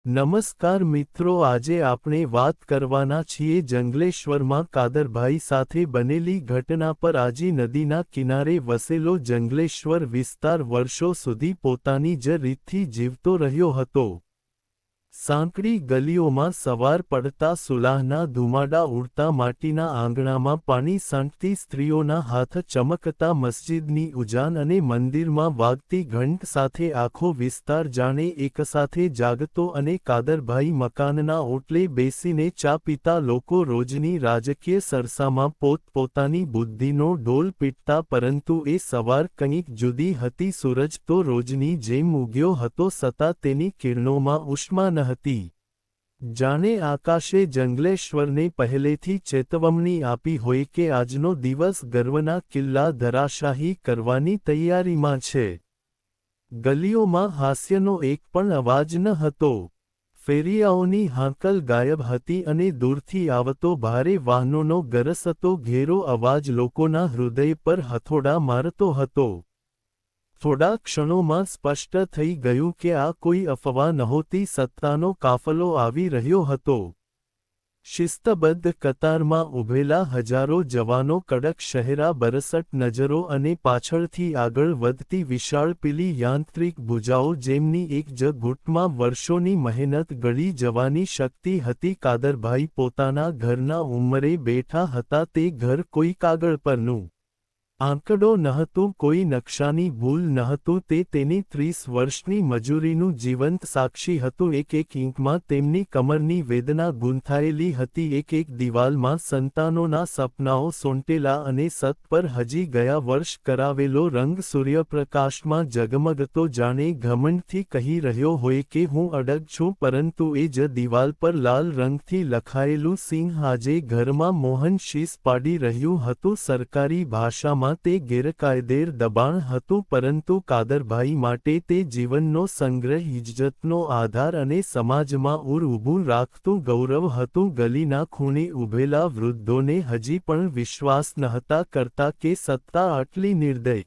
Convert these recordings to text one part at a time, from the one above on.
નમસ્કાર મિત્રો, આજે આપણે વાત કરવાના છીએ જંગલેશ્વરમાં કાદરભાઈ સાથે બનેલી ઘટના પર। આજી નદીના કિનારે વસેલો જંગલેશ્વર વિસ્તાર વર્ષો સુધી પોતાની જ રીતથી જીવતો રહ્યો હતો। સાંકડી ગલીઓમાં સવાર પડતા સુલાહના ધુમાડા ઉડતા, માટીના આંગણામાં પાણી સાંટતી સ્ત્રીઓના હાથ ચમકતા, મસ્જિદની ઉજાન અને મંદિરમાં વાગતી ઘંટ સાથે આખો વિસ્તાર જાણે એકસાથે જાગતો। અને કાદરભાઈ મકાનના ઓટલે બેસીને ચા પીતા લોકો રોજની રાજકીય સરસામાં પોતપોતાની બુદ્ધિનો ઢોલ પીટતા, પરંતુ એ સવાર કંઈક જુદી હતી। સૂરજ તો રોજની જેમ ઉગ્યો હતો, છતાં તેની કિરણોમાં ઉષ્મા ન હતી। જાણે આકાશે જંગલેશ્વરને પહેલેથી ચેતવણી આપી હોય કે આજનો દિવસ ગર્વના કિલ્લા ધરાશાયી કરવાની તૈયારીમાં છે। ગલીઓમાં હાસ્યનો એક પણ અવાજ ન હતો। ફેરિયાઓની હાંકલ ગાયબ હતી અને દૂરથી આવતો ભારે વાહનોનો ગરસતો ઘેરો અવાજ લોકોના હૃદય પર હથોડા મારતો હતો। થોડા ક્ષણોમાં સ્પષ્ટ થઈ ગયું કે આ કોઈ અફવા નહોતી, સત્તાનો કાફલો આવી રહ્યો હતો। શિસ્તબદ્ધ કતારમાં ઊભેલા હજારો જવાનો, કડક શહેરા બરસટ નજરો અને પાછળથી આગળ વધતી વિશાળ પીલી યાંત્રિક ભુજાઓ, જેમની એક જ ઘૂંટમાં વર્ષોની મહેનત ગળી જવાની શક્તિ હતી। કાદરભાઈ પોતાના ઘરના ઉંમરે બેઠા હતા। તે ઘર કોઈ કાગળ પરનું આંકડો નહોતું, કોઈ નકશાની ભૂલ નહોતું, તે તેની 30 વર્ષની મજૂરીનું જીવંત સાક્ષી હતું। એક એક ઇંકમાં તેમની કમરની વેદના ગૂંથાયેલી હતી, એક એક દિવાલમાં સંતાનોના સપનાઓ સોંટેલા, અને છત પર હજી ગયા વર્ષ કરાવેલો રંગ સૂર્યપ્રકાશમાં ઝગમગતો, જાણે ઘમંડથી કહી રહ્યો હોય કે હું અડગ છું। પરંતુ એ જ દિવાલ પર લાલ રંગથી લખાયેલું સિંહ આજે ઘરમાં મોહન શીશ પાડી રહ્યું હતું। સરકારી ભાષામાં તે ગેરકાયદેર દબાણ હતું, પરંતુ કાદરભાઈ માટે તે જીવનનો સંગ્રહ, ઇજ્જતનો આધાર અને સમાજમાં ઊભું રાખતું ગૌરવ હતું। ગલીના ખૂણે ઊભેલા વૃદ્ધોને હજી પણ વિશ્વાસ નહોતા કરતા કે સત્તા આટલી નિર્દય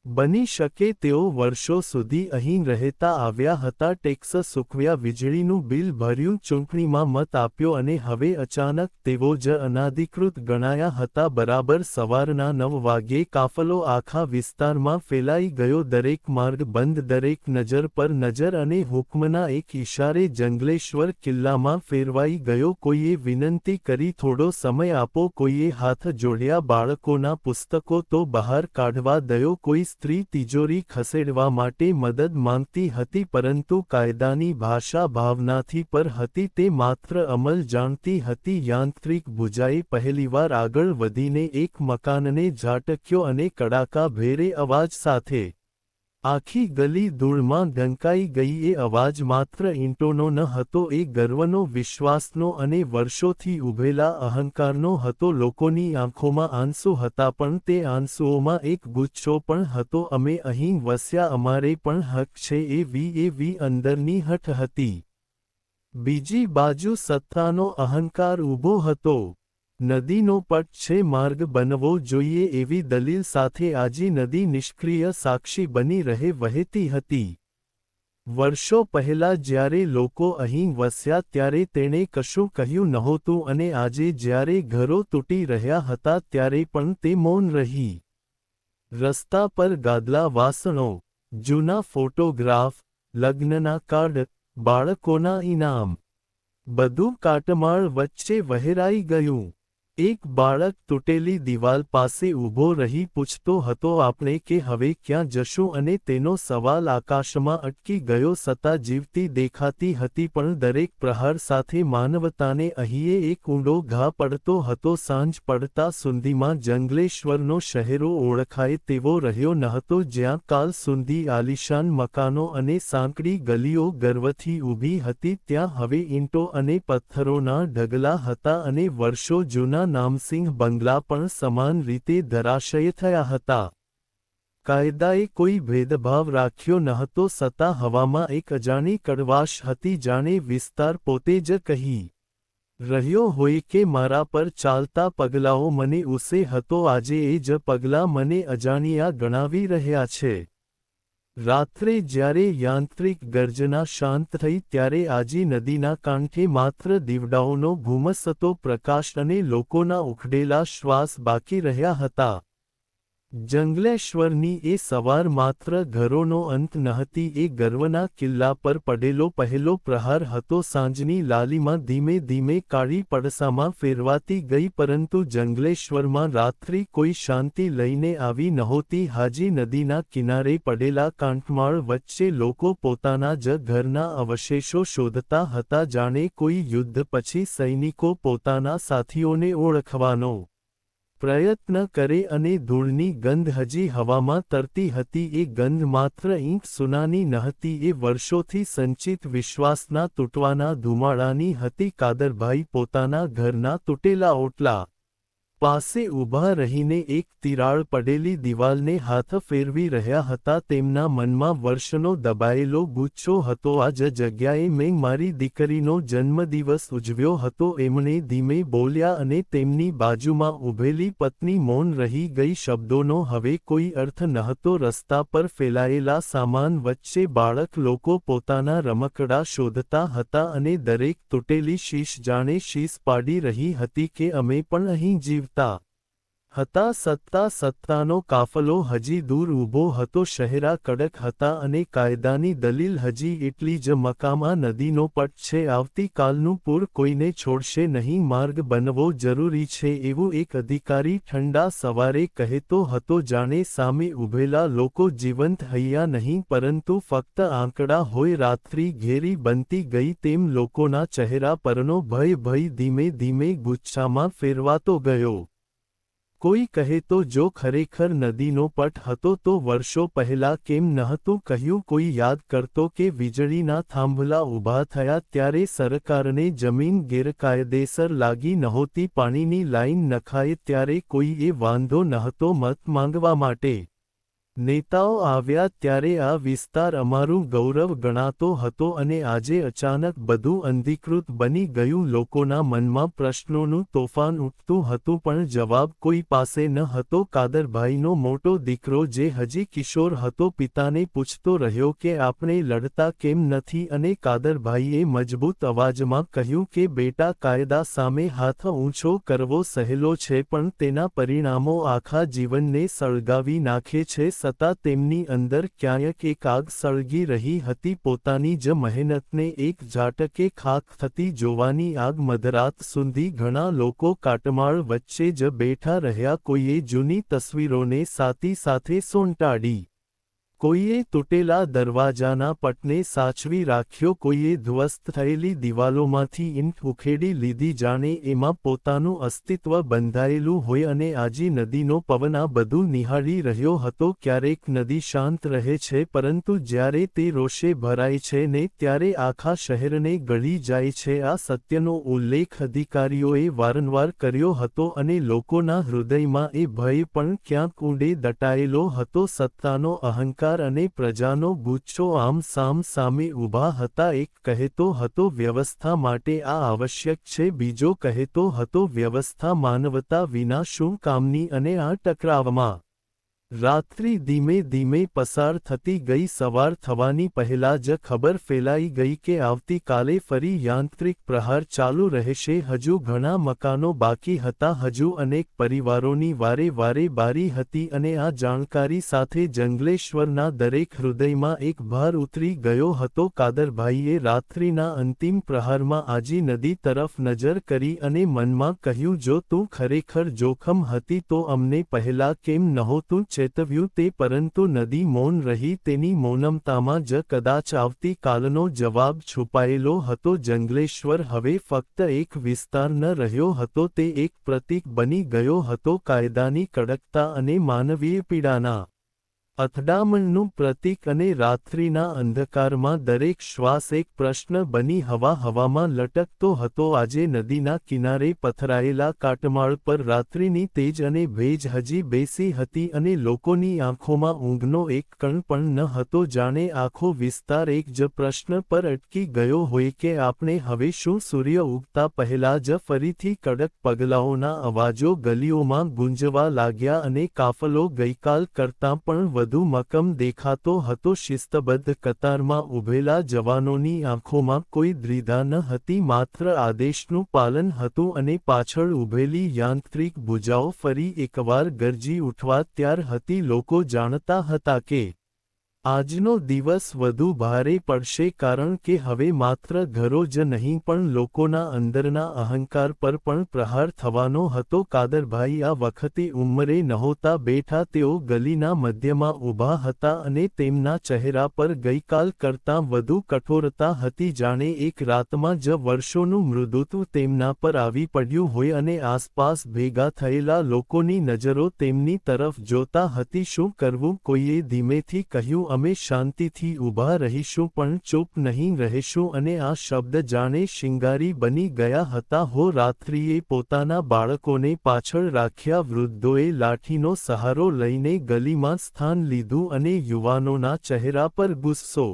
બની શકે। તેઓ વર્ષો સુધી અહીં રહેતા આવ્યા હતા, ટેક્સ ચૂકવ્યા, વીજળીનું બિલ ભર્યું, ચૂંટણીમાં મત આપ્યો, અને હવે અચાનક તેઓ જ અનાધિકૃત ગણાયા હતા। બરાબર સવારના 9 વાગ્યે કાફલો આખા વિસ્તારમાં ફેલાઈ ગયો। દરેક માર્ગ બંધ, દરેક નજર પર નજર, અને હુકમના એક ઇશારે જંગલેશ્વર કિલ્લામાં ફેરવાઈ ગયો। કોઈએ વિનંતી કરી, થોડો સમય આપો, કોઈએ હાથ જોડ્યા, બાળકોના પુસ્તકો તો બહાર કાઢવા દયો, કોઈ સ્ત્રી તિજોરી ખસેડવા માટે મદદ માંગતી હતી, પરંતુ કાયદાની ભાષા ભાવનાથી પર હતી, તે માત્ર અમલ જાણતી હતી। યાંત્રિક ભુજાએ પહેલીવાર આગળ વધીને એક મકાનને ઝાટક્યો, અને કડાકા ભેરે અવાજ સાથે આખી ગલી ધૂળમાં ઢંકાઈ ગઈ। એ અવાજ માત્ર ઈંટોનો ન હતો, એ ગર્વનો, વિશ્વાસનો અને વર્ષોથી ઊભેલા અહંકારનો હતો। લોકોની આંખોમાં આંસુ હતા, પણ તે આંસુઓમાં એક ગુસ્સો પણ હતો। અમે અહીં વસ્યા, અમારે પણ હક છે, એવી અંદરની હઠ હતી। બીજી બાજુ સત્તાનો અહંકાર ઊભો હતો। નદીનો પટ છે, માર્ગ બનવો જોઈએ એવી દલીલ સાથે આજી નદી નિષ્ક્રિય સાક્ષી બની રહે વહેતી હતી। વર્ષો પહેલા જ્યારે લોકો અહીં વસ્યા ત્યારે તેણે કશું કહ્યું નહોતું, અને આજે જ્યારે ઘરો તૂટી રહ્યા હતા ત્યારે પણ તે મૌન રહી। રસ્તા પર ગાદલા વાસણો, જૂના ફોટોગ્રાફ, લગ્નના કાર્ડ, બાળકોના ઇનામ, બધું કાટમાળ વચ્ચે વહેરાઈ ગયું। એક બાળક તૂટેલી દિવાલ પાસે ઊભો રહી પૂછતો હતો, આપણે કે હવે ક્યાં જશું? અને તેનો સવાલ આકાશમાં અટકી ગયો। સત્તા જીવતી દેખાતી હતી, પણ દરેક પ્રહાર સાથે માનવતાને અહીંએ એક ઊંડો ઘા પડતો હતો। સાંજ પડતા સુધીમાં જંગલેશ્વરનો શહેરો ઓળખાય તેવો રહ્યો નહોતો। જ્યાં કાલ સુધી આલિશાન મકાનો અને સાંકડી ગલીઓ ગર્વથી ઊભી હતી, ત્યાં હવે ઈંટો અને પથ્થરોના ઢગલા હતા, અને વર્ષો જૂના નામસિંહ બંગલા પણ સમાન રીતે ધરાશયી થયા હતા। કાયદાએ કોઈ ભેદભાવ રાખ્યો નહોતો, છતાં હવામાં એક અજાણી કડવાશ હતી, જાણે વિસ્તાર પોતે જ કહી રહ્યો હોય કે મારા પર ચાલતા પગલાઓ મને ઉસે હતો, આજે એ જ પગલાં મને અજાણ્યા ગણાવી રહ્યા છે। રાત્રે જ્યારે યાંત્રિક ગર્જના શાંત થઈ ત્યારે આજી નદીના કાંઠે માત્ર દીવડાઓનો ઘુમસતો પ્રકાશ અને લોકોના ઉખડેલા શ્વાસ બાકી રહ્યા હતા. જંગલેશ્વરની એ સવાર માત્ર ઘરોનો અંત નહતી, એ ગર્વના કિલ્લા પર પડેલો પહેલો પ્રહાર હતો. સાંજની લાલીમાં ધીમે ધીમે કાળી પડસામાં ફેરવાતી ગઈ, પરંતુ જંગલેશ્વરમાં રાત્રિ કોઈ શાંતિ લઈને આવી નહોતી. હાજી નદીના કિનારે પડેલા કાંઠમાળ વચ્ચે લોકો પોતાના જ ઘરના અવશેષો શોધતા હતા, જાણે કોઈ યુદ્ધ પછી સૈનિકો પોતાના સાથીઓને ઓળખવાનો પ્રયત્ન કરે. અને ધૂળની ગંધ હજી હવામાં તરતી હતી. એ ગંધ માત્ર ઈંટ સુનાની નહતી, એ વર્ષોથી સંચિત વિશ્વાસના તૂટવાના ધુમાડાની હતી. કાદરભાઈ પોતાના ઘરના તૂટેલા ઓટલા પાસે ઊભા રહીને એક તિરાડ પડેલી દિવાલને હાથ ફેરવી રહ્યા હતા. તેમના મનમાં વર્ષનો દબાયેલો ગુસ્સો હતો. આ જ જગ્યાએ મેં મારી દીકરીનો જન્મદિવસ ઉજવ્યો હતો, એમણે ધીમે બોલ્યા, અને તેમની બાજુમાં ઊભેલી પત્ની મૌન રહી ગઈ. શબ્દોનો હવે કોઈ અર્થ નહતો. રસ્તા પર ફેલાયેલા સામાન વચ્ચે બાળક લોકો પોતાના રમકડા શોધતા હતા, અને દરેક તૂટેલી શીશ જાણે શીશ પાડી રહી હતી કે અમે પણ અહીં જીવતા હતા. સત્તાનો કાફલો હજી દૂર ઊભો હતો. શહેરા કડક હતા અને કાયદાની દલીલ હજી એટલી જ મકામ. આ નદીનો પટ છે, આવતીકાલનું પૂર કોઈને છોડશે નહીં. માર્ગ બનવો જરૂરી છે, એવું એક અધિકારી ઠંડા સવારે કહેતો હતો, જાણે સામે ઊભેલા લોકો જીવંત હૈયા નહીં પરંતુ ફક્ત આંકડા હોય. રાત્રિ ઘેરી બનતી ગઈ તેમ લોકોના ચહેરા પરનો ભય ધીમે ધીમે ગુસ્સામાં ફેરવાતો ગયો. કોઈ કહે તો જો ખરેખર નદીનો પટ હતો તો વર્ષો પહેલા કેમ નહોતું કહ્યું. કોઈ યાદ કરતો કે વીજળીના થાંભલા ઊભા થયા ત્યારે સરકારને જમીન ગેરકાયદેસર લાગી નહોતી, પાણીની લાઈન નખાય ત્યારે કોઈએ વાંધો નહોતો. મત માંગવા માટે નેતાઓ આવ્યા ત્યારે આ વિસ્તાર અમારું ગૌરવ ગણાતો હતો, અને આજે અચાનક બધું અંધીકૃત બની ગયું. લોકોના મનમાં પ્રશ્નોનું તોફાન ઉઠતું હતું, પણ જવાબ કોઈ પાસે ન હતો. કાદરભાઈનો મોટો દીકરો જે હજી કિશોર હતો પિતાને પૂછતો રહ્યો કે આપણે લડતા કેમ નથી, અને કાદરભાઈએ મજબૂત અવાજમાં કહ્યું કે બેટા, કાયદા સામે હાથ ઊંચો કરવો સહેલો છે, પણ તેના પરિણામો આખા જીવનને સળગાવી નાખે છે. છતાં તેમની અંદર ક્યાંક એક આગ સળગી રહી હતી, પોતાની જ મહેનતને એક ઝાટકે ખાખ થતી જોવાની આગ. મધરાત સુધી ઘણા લોકો કાટમાળ વચ્ચે જ બેઠા રહ્યા. કોઈએ જૂની તસવીરોને સાથી સાથે સોંટાડી, કોઈએ તૂટેલા દરવાજાના પટને સાચવી રાખ્યો, કોઈએ ધ્વસ્ત થયેલી દિવાલોમાંથી ઈંટ ઉખેડી લીધી, જાણે એમાં પોતાનું અસ્તિત્વ બંધાયેલું હોય. અને આજી નદીનો પવન આ બધું નિહાળી રહ્યો હતો. ક્યારેક નદી શાંત રહે છે, પરંતુ જ્યારે તે રોષે ભરાય છે ને ત્યારે આખા શહેરને ગળી જાય છે. આ સત્યનો ઉલ્લેખ અધિકારીઓએ વારંવાર કર્યો હતો, અને લોકોના હૃદયમાં એ ભય પણ ક્યાંક ઊંડે દટાયેલો હતો. સત્તાનો અહંકાર અને પ્રજાનો ગુસ્સો આમ સામે ઊભા હતા. એક કહેતો હતો વ્યવસ્થા માટે આ આવશ્યક છે, બીજો કહેતો હતો વ્યવસ્થા માનવતા વિના શું કામની. અને આ ટકરાવમાં રાત્રિ ધીમે ધીમે પસાર થતી ગઈ. સવાર થવાની પહેલા જ ખબર ફેલાઈ ગઈ કે આવતીકાલે ફરી યાંત્રિક પ્રહાર ચાલુ રહેશે. હજુ ઘણા મકાનો બાકી હતા, હજુ અનેક પરિવારોની વારે બારી હતી, અને આ જાણકારી સાથે જંગલેશ્વરના દરેક હૃદયમાં એક ભાર ઉતરી ગયો હતો. કાદરભાઈએ રાત્રિના અંતિમ પ્રહારમાં આજી નદી તરફ નજર કરી અને મનમાં કહ્યું, જો તું ખરેખર જોખમ હતી તો અમને પહેલા કેમ નહોતું ચેતવ્યું તે. પરંતુ નદી મૌન રહી. તેની મૌનમતામાં જ કદાચ આવતીકાલનો જવાબ છુપાયેલો હતો. જંગલેશ્વર હવે ફક્ત એક વિસ્તાર ન રહ્યો હતો, તે એક પ્રતીક બની ગયો હતો, કાયદાની કડકતા અને માનવીય પીડાના અથડામણનું પ્રતીક. અને રાત્રિના અંધકારમાં દરેક શ્વાસ એક પ્રશ્ન બની હવામાં લટકતો હતો. આજે નદીના કિનારે પથરાયેલા કાટમાળ પર રાત્રિની તેજ અને ભેજ હજી બેસી હતી, અને લોકોની આંખોમાં ઊંઘનો એક કણ પણ ન હતો, જાણે આખો વિસ્તાર એક જ પ્રશ્ન પર અટકી ગયો હોય કે આપણે હવે શું. સૂર્ય ઉગતા પહેલા જ ફરીથી કડક પગલાઓના અવાજો ગલીઓમાં ગુંજવા લાગ્યા, અને કાફલો ગઈકાલ કરતાં પણ વધુ વધુ મક્કમ દેખાતો હતો. શિસ્તબદ્ધ કતારમાં ઊભેલા જવાનોની આંખોમાં કોઈ દ્વિધા ન હતી, માત્ર આદેશનું પાલન હતું અને પાછળ ઊભેલી યાંત્રિક ભુજાઓ ફરી એકવાર ગરજી ઉઠવા તૈયાર હતી. લોકો જાણતા હતા કે આજનો દિવસ વધુ ભારે પડશે, કારણ કે હવે માત્ર ઘરો જ નહીં પણ લોકોના અંદરના અહંકાર પર પણ પ્રહાર થવાનો હતો. કાદરભાઈ આ વખતે ઉંમરે નહોતા બેઠા, તેઓ ગલીના મધ્યમાં ઊભા હતા અને તેમના ચહેરા પર ગઈકાલ કરતાં વધુ કઠોરતા હતી, જાણે એક રાતમાં જ વર્ષોનું મૃદુત્વ તેમના પર આવી પડ્યું હોય અને આસપાસ ભેગા થયેલા લોકોની નજરો તેમની તરફ જોતા હતી. શું કરવું? કોઈએ ધીમેથી કહ્યું. અમે શાંતિથી ઊભા રહીશું પણ ચૂપ નહીં રહેશું. અને આ શબ્દ જાણે શિંગારી બની ગયા હતા. હો રાત્રિએ પોતાના બાળકોને પાછળ રાખ્યા. વૃદ્ધોએ લાઠીનો સહારો લઈને ગલીમાં સ્થાન લીધું અને યુવાનોના ચહેરા પર ગુસ્સો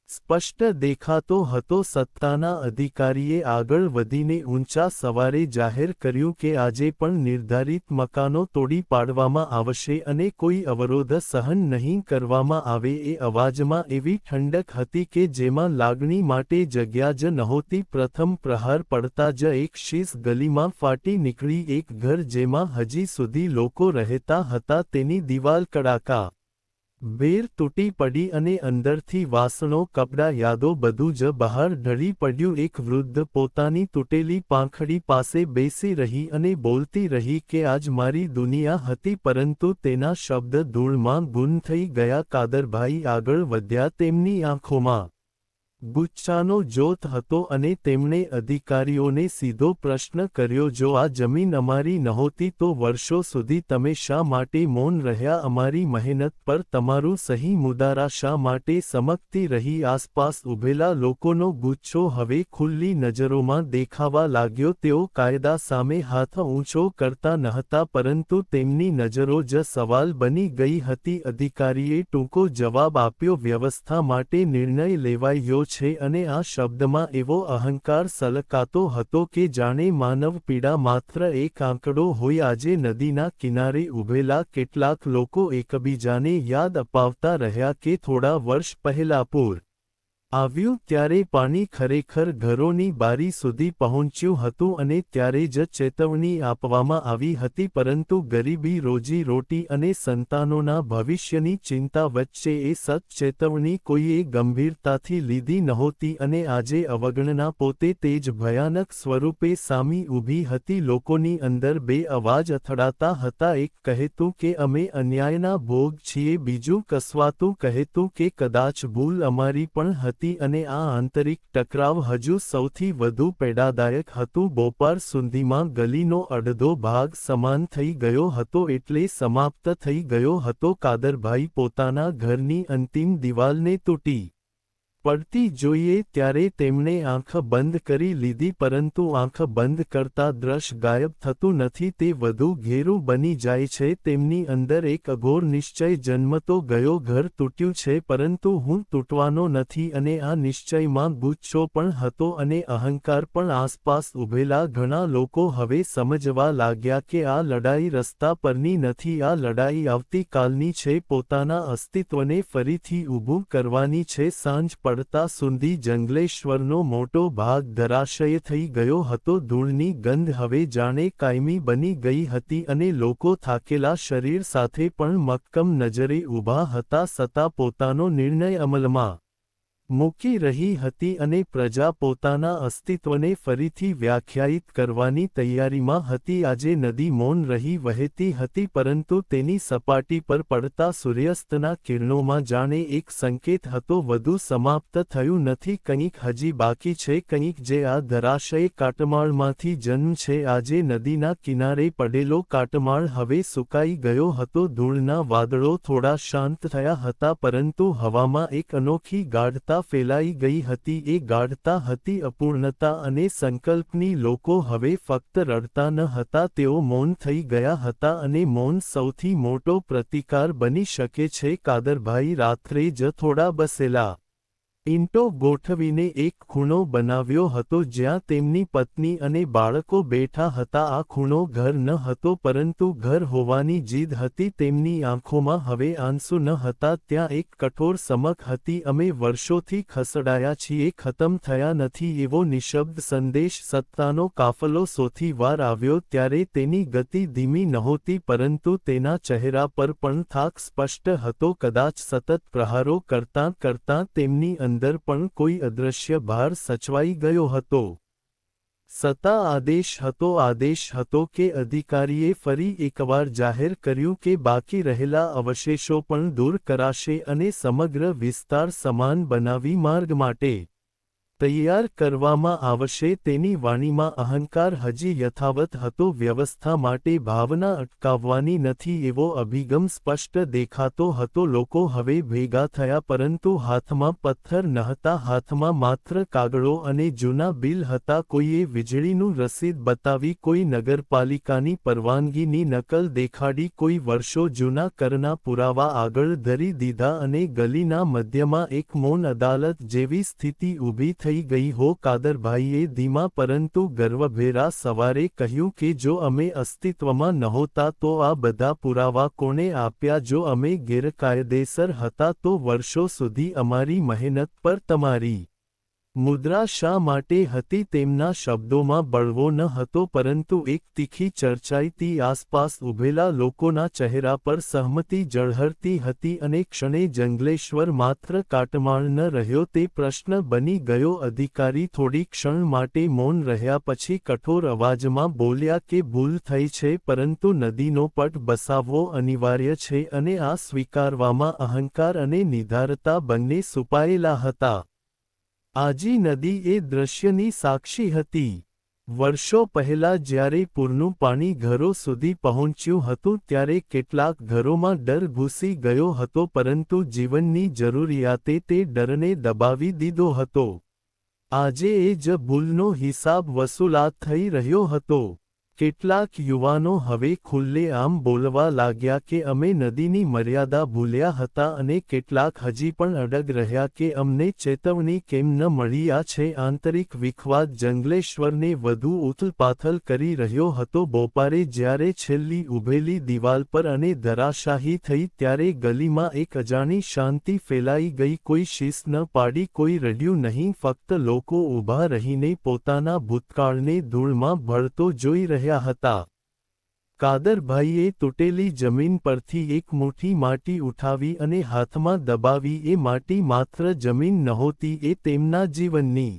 સ્પષ્ટ દેખાતો હતો. સત્તાના અધિકારીએ આગળ વધીને ઊંચા સવારે જાહેર કર્યું કે આજે પણ નિર્ધારિત મકાનો તોડી પાડવામાં આવશે અને કોઈ અવરોધ સહન નહીં કરવામાં આવે. એ અવાજમાં એવી ઠંડક હતી કે જેમાં લાગણી માટે જગ્યા જ નહોતી. પ્રથમ પ્રહાર પડતા જ એક શીશ ગલીમાં ફાટી નીકળી. એક ઘર જેમાં હજી સુધી લોકો રહેતા હતા, તેની દિવાલ કડાકા ભેર તૂટી પડી અને અંદરથી વાસણો, કપડાં, યાદો બધું જ બહાર ઢળી પડ્યું. એક વૃદ્ધ પોતાની તૂટેલી પાંખડી પાસે બેસી રહી અને બોલતી રહી કે આજ મારી દુનિયા હતી, પરંતુ તેના શબ્દ ધૂળમાં ગુમ થઈ ગયા. કાદરભાઈ આગળ વધ્યા. તેમની આંખોમાં ગુસ્સાનો જોત હતો અને તેમણે અધિકારીઓને સીધો પ્રશ્ન કર્યો, જો આ જમીન અમારી નહોતી તો વર્ષો સુધી તમે શા માટે મૌન રહ્યા? અમારી મહેનત પર તમારું સહી મુદારા શા માટે સમકતી રહી? આસપાસ ઊભેલા લોકોનો ગુસ્સો હવે ખુલ્લી નજરોમાં દેખાવા લાગ્યો. તેઓ કાયદા સામે હાથ ઊંચો કરતા નહોતા, પરંતુ તેમની નજરો જ સવાલ બની ગઈ હતી. અધિકારીએ ટૂંકો જવાબ આપ્યો, વ્યવસ્થા માટે નિર્ણય લેવાયો છે. અને આ શબ્દમાં એવો અહંકાર સલકાતો હતો કે જાણે માનવ પીડા માત્ર એક આંકડો હોય. આજે નદીના કિનારે ઊભેલા કેટલાક લોકો એકબીજાને યાદ અપાવતા રહ્યા કે થોડા વર્ષ પહેલા પૂર આવ્યું ત્યારે પાણી ખરેખર ઘરોની બારી સુધી પહોંચ્યું હતું અને ત્યારે જ ચેતવણી આપવામાં આવી હતી, પરંતુ ગરીબી, રોજી રોટી અને સંતાનોના ભવિષ્યની ચિંતા વચ્ચે એ ચેતવણી કોઈએ ગંભીરતાથી લીધી નહોતી. અને આજે અવગણના પોતે તે જ ભયાનક સ્વરૂપે સામી ઊભી હતી. લોકોની અંદર બે અવાજ અથડાતા હતા. એક કહેતું કે અમે અન્યાયના ભોગ છીએ, બીજું કસવાતું કહેતું કે કદાચ ભૂલ અમારી પણ હતી. અને આ આંતરિક ટકરાવ હજુ સૌથી વધુ પીડાદાયક હતું. બપોર સુધીમાં ગલીનો અડધો ભાગ સમાન થઈ ગયો હતો, એટલે સમાપ્ત થઈ ગયો હતો. કાદરભાઈ પોતાના ઘરની અંતિમ દિવાલને તૂટી પડતી જોઈએ ત્યારે તેમણે આંખ બંધ કરી લીધી, પરંતુ આંખ બંધ કરતા દ્રશ્ય ગાયબ થતું નથી, તે વધુ ઘેરું બની જાય છે. તેમની અંદર એક અઘોર નિશ્ચય જન્મતો ગયો, ઘર તૂટ્યું છે પરંતુ હું તૂટવાનો નથી. અને આ નિશ્ચયમાં ગુસ્સો પણ હતો અને અહંકાર પણ. આસપાસ ઊભેલા ઘણા લોકો હવે સમજવા લાગ્યા કે આ લડાઈ રસ્તા પરની નથી, આ લડાઈ આવતીકાલની છે, પોતાના અસ્તિત્વને ફરીથી ઊભું કરવાની છે. સાંજ પડતા સુધી જંગલેશ્વરનો મોટો ભાગ ધરાશય થઈ ગયો હતો. ધૂળની ગંધ હવે જાણે કાયમી બની ગઈ હતી અને લોકો થાકેલા શરીર સાથે પણ મક્કમ નજરે ઊભા હતા. સત્તા પોતાનો નિર્ણય અમલમાં મૂકી રહી હતી અને પ્રજા પોતાના અસ્તિત્વને ફરીથી વ્યાખ્યાયિત કરવાની તૈયારીમાં હતી. આજે નદી મૌન રહી વહેતી હતી, પરંતુ તેની સપાટી પર પડતા સૂર્યાસ્તના કિરણોમાં જાણે એક સંકેત હતો, વધુ સમાપ્ત થયું નથી, કંઈક હજી બાકી છે, કંઈક જે આ ધરાશય કાટમાળમાંથી જન્મ છે. આજે નદીના કિનારે પડેલો કાટમાળ હવે સુકાઈ ગયો હતો. ધૂળના વાદળો થોડા શાંત થયા હતા, પરંતુ હવામાં એક અનોખી ગાઢતા ફેલાઈ ગઈ હતી. એ ગાઢતા હતી અપૂર્ણતા અને સંકલ્પની. લોકો હવે ફક્ત રડતા ન હતા, તેઓ મૌન થઈ ગયા હતા અને મૌન સૌથી મોટો પ્રતિકાર બની શકે છે. કાદરભાઈ રાત્રે જ થોડા બસેલા ઈંટો ગોઠવીને એક ખૂણો બનાવ્યો હતો જ્યાં તેમની પત્ની અને બાળકો બેઠા હતા. આ ખૂણો ઘર ન હતો પરંતુ ઘર હોવાની જીદ હતી. તેમની આંખોમાં હવે આંસુ ન હતા. ત્યાં એક કઠોર સમક હતી. અમે વર્ષોથી ખસડાયા છીએ, ખતમ થયા નથી એવો નિશબ્દ સંદેશ. સત્તાનો કાફલો સૌથી વાર આવ્યો ત્યારે તેની ગતિ ધીમી નહોતી પરંતુ તેના ચહેરા પર પણ થાક સ્પષ્ટ હતો. કદાચ સતત પ્રહારો કરતાં કરતાં તેમની અંદર પણ કોઈ અદૃશ્ય ભાર સચવાઈ ગયો હતો. સત્તા આદેશ હતો કે અધિકારીએ ફરી એકવાર જાહેર કર્યું કે બાકી રહેલા અવશેષો પણ દૂર કરાશે અને સમગ્ર વિસ્તાર સમાન બનાવી માર્ગ માટે તૈયાર કરવામાં આવશે. તેની વાણીમાં અહંકાર હજી યથાવત હતો. વ્યવસ્થા માટે ભાવના અટકાવવાની નથી એવો અભિગમ સ્પષ્ટ દેખાતો હતો. લોકો હવે ભેગા થયા પરંતુ હાથમાં પથ્થર નહોતા. હાથમાં માત્ર કાગળો અને જૂના બિલ હતા. કોઈએ વીજળીનું રસીદ બતાવી, કોઈ નગરપાલિકાની પરવાનગીની નકલ દેખાડી, કોઈ વર્ષો જૂના કરના પુરાવા આગળ ધરી દીધા અને ગલીના મધ્યમાં એક મૌન અદાલત જેવી સ્થિતિ ઊભી થઈ ગઈ હો. કાદરભાઈએ ધીમા પરંતુ ગર્વભેરા સવારે કહ્યું કે જો અમે અસ્તિત્વમાં નહોતા તો આ બધા પુરાવા કોણે આપ્યા? જો અમે ગેરકાયદેસર હતા તો વર્ષો સુધી અમારી મહેનત પર તમારી મુદ્રા શા માટે હતી? તેમના શબ્દોમાં બળવો ન હતો પરંતુ એક તીખી ચર્ચાઈથી આસપાસ ઊભેલા લોકોના ચહેરા પર સહમતિ ઝળહળતી હતી અને ક્ષણે જંગલેશ્વર માત્ર કાટમાળ ન રહ્યો, તે પ્રશ્ન બની ગયો. અધિકારી થોડી ક્ષણ માટે મૌન રહ્યા પછી કઠોર અવાજમાં બોલ્યા કે ભૂલ થઈ છે પરંતુ નદીનો પટ બસાવવો અનિવાર્ય છે અને આ સ્વીકારવામાં અહંકાર અને નિધારતા બંને છુપાયેલા હતા. આજી નદી એ દૃશ્યની સાક્ષી હતી. વર્ષો પહેલાં જ્યારે પૂરનું પાણી ઘરો સુધી પહોંચ્યું હતું ત્યારે કેટલાક ઘરોમાં ડર ઘૂસી ગયો હતો પરંતુ જીવનની જરૂરિયાતે તે ડરને દબાવી દીધો હતો. આજે એ જ ભૂલનો હિસાબ વસૂલાત થઈ રહ્યો હતો. કેટલાક યુવાનો હવે ખુલ્લેઆમ બોલવા લાગ્યા કે અમે નદીની મર્યાદા ભૂલ્યા હતા અને કેટલાક હજી પણ અડગ રહ્યા કે અમને ચેતવણી કેમ ન મળી. આ છે આંતરિક વિખવાદ જંગલેશ્વરને વધુ ઉથલપાથલ કરી રહ્યો હતો. બપોરે જ્યારે છેલ્લી ઊભેલી દિવાલ પર અને ધરાશાયી થઈ ત્યારે ગલીમાં એક અજાણી શાંતિ ફેલાઈ ગઈ. કોઈ શીશ ન પાડી, કોઈ રડ્યું નહીં, ફક્ત લોકો ઊભા રહીને પોતાના ભૂતકાળને ધૂળમાં ભળતો જોઈ રહ્યા હતા. કાદરભાઈએ તૂટેલી જમીન પરથી એક મુઠ્ઠી માટી ઉઠાવી અને હાથમાં દબાવી. એ માટી માત્ર જમીન નહોતી, એ તેમના જીવનની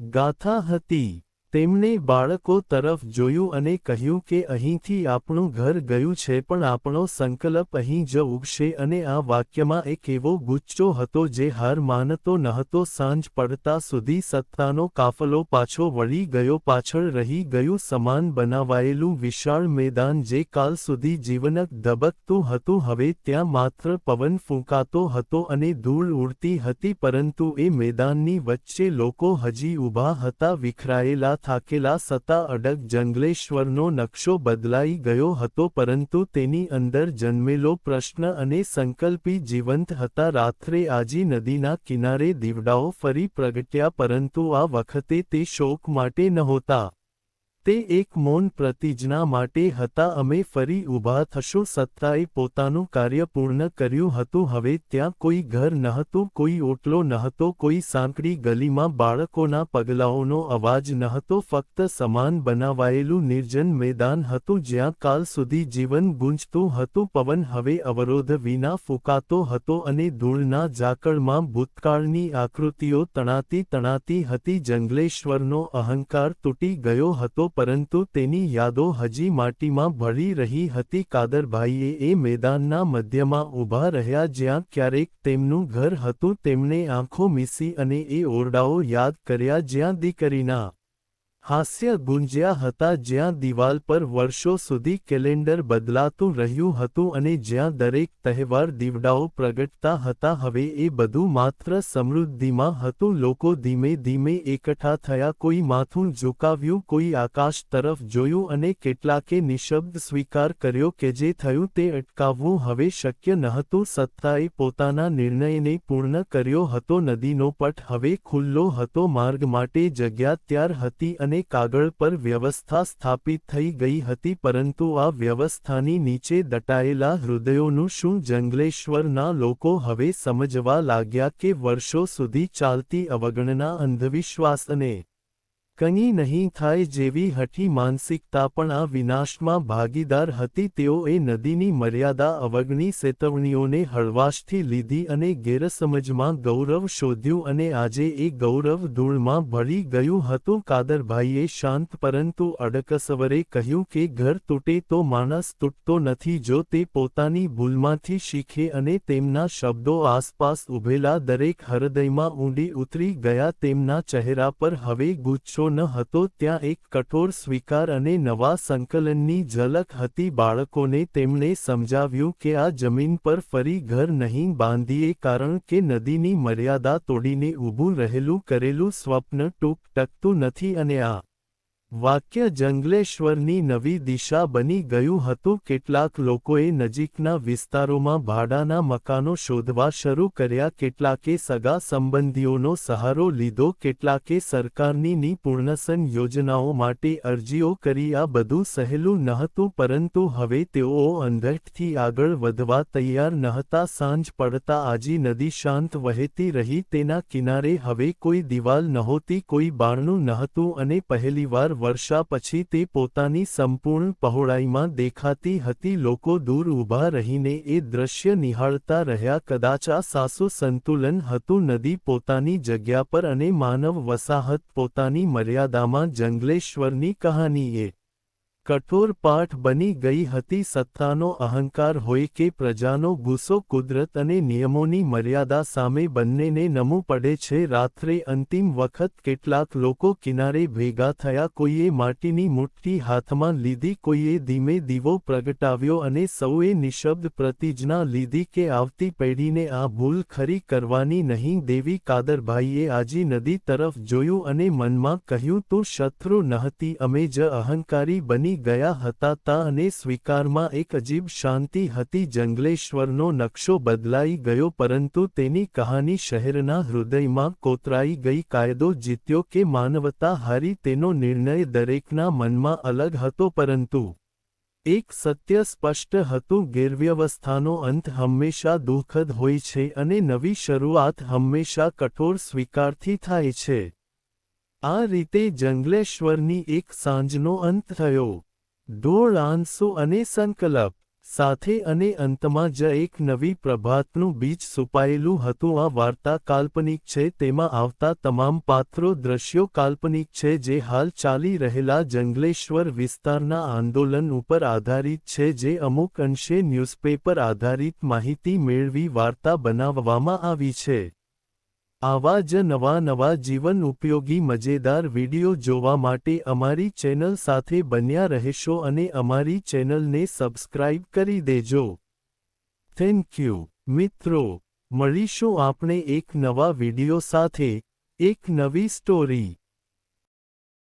ગાથા હતી. તેમણે બાળકો તરફ જોયું અને કહ્યું કે અહીંથી આપણું ઘર ગયું છે પણ આપણો સંકલ્પ અહીં જ ઉગશે. અને આ વાક્યમાં એક એવો ગુચ્છો હતો જે હાર માનતો નહોતો. સાંજ પડતા સુધી સત્તાનો કાફલો પાછો વળી ગયો. પાછળ રહી ગયું સમાન બનાવાયેલું વિશાળ મેદાન જે કાલ સુધી જીવનક ધબકતું હતું. હવે ત્યાં માત્ર પવન ફૂંકાતો હતો અને ધૂળ ઉડતી હતી પરંતુ એ મેદાનની વચ્ચે લોકો હજી ઊભા હતા, વિખરાયેલા, થાકેલા, સત્તા અડગ. જંગલેશ્વરનો નકશો બદલાઈ ગયો હતો પરંતુ તેની અંદર જન્મેલો પ્રશ્ન અને સંકલ્પી જીવંત હતા. રાત્રે આજી નદીના કિનારે દીવડાઓ ફરી પ્રગટ્યા પરંતુ આ વખતે તે શોક માટે નહોતા. તે એક મૌન પ્રતિજ્ઞા માટે હતા. અમે ફરી ઊભા થશું. સત્તાએ પોતાનું કાર્ય પૂર્ણ કર્યું હતું. હવે ત્યાં કોઈ ઘર નહોતું, કોઈ ઓટલો નહોતો, કોઈ સાંકડી ગલીમાં બાળકોના પગલાઓનો અવાજ નહોતો. ફક્ત સમાન બનાવાયેલું નિર્જન મેદાન હતું જ્યાં કાલ સુધી જીવન ગૂંજતું હતું. પવન હવે અવરોધ વિના ફૂંકાતો હતો અને ધૂળના ઝાકળમાં ભૂતકાળની આકૃતિઓ તણાતી હતી. જંગલેશ્વરનો અહંકાર તૂટી ગયો હતો પરંતુ તેની યાદો હજી માટીમાં ભળી રહી હતી. કાદરભાઈએ એ મેદાનના મધ્યમાં ઊભા રહ્યા જ્યાં ક્યારેક તેમનું ઘર હતું. તેમણે આંખો મીસી અને એ ઓરડાઓ યાદ કર્યા જ્યાં દીકરીના હાસ્ય ગુંજ્યા હતા, જ્યાં દિવાલ પર વર્ષો સુધી કેલેન્ડર બદલાતું રહ્યું હતું અને જ્યાં દરેક તહેવાર દીવડાઓ પ્રગટતા હતા. હવે એ બધું માત્ર સમૃદ્ધિમાં હતું. લોકો ધીમે ધીમે એકઠા થયા, કોઈ માથું ઝુકાવ્યું, કોઈ આકાશ તરફ જોયું અને કેટલાકે નિશબ્દ સ્વીકાર કર્યો કે જે થયું તે અટકાવવું હવે શક્ય નહોતું. સત્તાએ પોતાના નિર્ણયને પૂર્ણ કર્યો હતો. નદીનો પટ હવે ખુલ્લો હતો, માર્ગ માટે જગ્યા તૈયાર હતી અને કાગળ પર વ્યવસ્થા સ્થાપિત થઈ ગઈ હતી. પરંતુ આ વ્યવસ્થાની નીચે દટાયેલા હૃદયોનું શું? જંગલેશ્વરના લોકો હવે સમજવા લાગ્યા કે વર્ષો સુધી ચાલતી અવગણના, અંધવિશ્વાસ અને કંઈ નહીં થાય જેવી હઠી માનસિકતા પણ આ વિનાશમાં ભાગીદાર હતી. તેઓએ નદીની મર્યાદા અવગણી, ચેતવણીઓને હળવાશથી લીધી અને ગેરસમજમાં ગૌરવ શોધ્યું અને આજે એ ગૌરવ ધૂળમાં ભળી ગયું હતું. કાદરભાઈએ શાંત પરંતુ અડકસવરે કહ્યું કે ઘર તૂટે તો માણસ તૂટતો નથી જો તે પોતાની ભૂલમાંથી શીખે, અને તેમના શબ્દો આસપાસ ઊભેલા દરેક હૃદયમાં ઊંડી ઉતરી ગયા. તેમના ચહેરા પર હવે ગુસ્સો ન હતો, ત્યાં એક કઠોર સ્વીકાર અને નવા સંકલનની ઝલક હતી. બાળકોને તેમણે સમજાવ્યું કે આ જમીન પર ફરી ઘર નહીં બાંધીએ, કારણ કે નદીની મર્યાદા તોડીને ઊભું રહેલું કરેલું સ્વપ્ન ટકતું નથી. અને આ વાક્ય જંગલેશ્વરની નવી દિશા બની ગયું હતું. કેટલાક લોકોએ નજીકના વિસ્તારોમાં ભાડાના મકાનો શોધવા શરૂ કર્યા, કેટલાકે સગા સંબંધીઓનો સહારો લીધો, કેટલાકે સરકારની પુનર્વસન યોજનાઓ માટે અરજીઓ કરી. આ બધું સહેલું નહોતું, પરંતુ હવે તેઓ અંધઠથી આગળ વધવા તૈયાર નહોતા. સાંજ પડતા આજી નદી શાંત વહેતી રહી. તેના કિનારે હવે કોઈ દિવાલ નહોતી, કોઈ બારણું નહોતું અને પહેલીવાર વર્ષા પછી તે પોતાની સંપૂર્ણ પહોળાઈમાં દેખાતી હતી. લોકો દૂર ઊભા રહીને એ દૃશ્ય નિહાળતા રહ્યા. કદાચ આ સાસુ સંતુલન હતું, નદી પોતાની જગ્યા પર અને માનવ વસાહત પોતાની મર્યાદામાં. જંગલેશ્વરની કહાની એ કઠોર પાઠ બની ગઈ હતી. સત્તાનો અહંકાર હોય કે પ્રજાનો ગુસ્સો, કુદરત અને નિયમોની મર્યાદા સામે બંનેને નમવું પડે છે. રાત્રે અંતિમ વખત કેટલાક લોકો કિનારે ભેગા થયા. કોઈએ માટીની મુઠ્ઠી હાથમાં લીધી, કોઈએ ધીમે દીવો પ્રગટાવ્યો અને સૌએ નિશબ્દ પ્રતિજ્ઞા લીધી કે આવતી પેઢીને આ ભૂલ ખરી કરવાની નહીં દેવી. કાદરભાઈએ આજી નદી તરફ જોયું અને મનમાં કહ્યું, તું શત્રુ નહોતી, અમે જ અહંકારી બની ગયા હતા. તા અને સ્વીકારમાં એક અજીબ શાંતિ હતી. જંગલેશ્વરનો નકશો બદલાઈ ગયો, પરંતુ તેની કહાની શહેરના હૃદયમાં કોતરાઈ ગઈ. કાયદો જીત્યો કે માનવતા હારી, તેનો નિર્ણય દરેકના મનમાં અલગ હતો, પરંતુ એક સત્ય સ્પષ્ટ હતું, ગેરવ્યવસ્થાનો અંત હંમેશા દુઃખદ હોય છે અને નવી શરૂઆત હંમેશા કઠોર સ્વીકારથી થાય છે. આ રીતે જંગલેશ્વરની એક સાંજનો અંત થયો. ઢોળ, આંસુ અને સંકલ્પ સાથે, અને અંતમાં જ એક નવી પ્રભાતનું બીજ છુપાયેલું હતું. આ વાર્તા કાલ્પનિક છે, તેમાં આવતા તમામ પાત્રો, દ્રશ્યો કાલ્પનિક છે, જે હાલ ચાલી રહેલા જંગલેશ્વર વિસ્તારના આંદોલન ઉપર આધારિત છે, જે અમુક અંશે ન્યૂઝપેપર આધારિત માહિતી મેળવી વાર્તા બનાવવામાં આવી છે. આવા જ નવા જીવન ઉપયોગી મજેદાર વિડિયો જોવા માટે અમારી ચેનલ સાથે બન્યા રહેશો અને અમારી ચેનલને સબસ્ક્રાઇબ કરી દેજો. Thank you. મિત્રો, મળીશું આપણે એક નવા વિડિયો સાથે, એક નવી સ્ટોરી.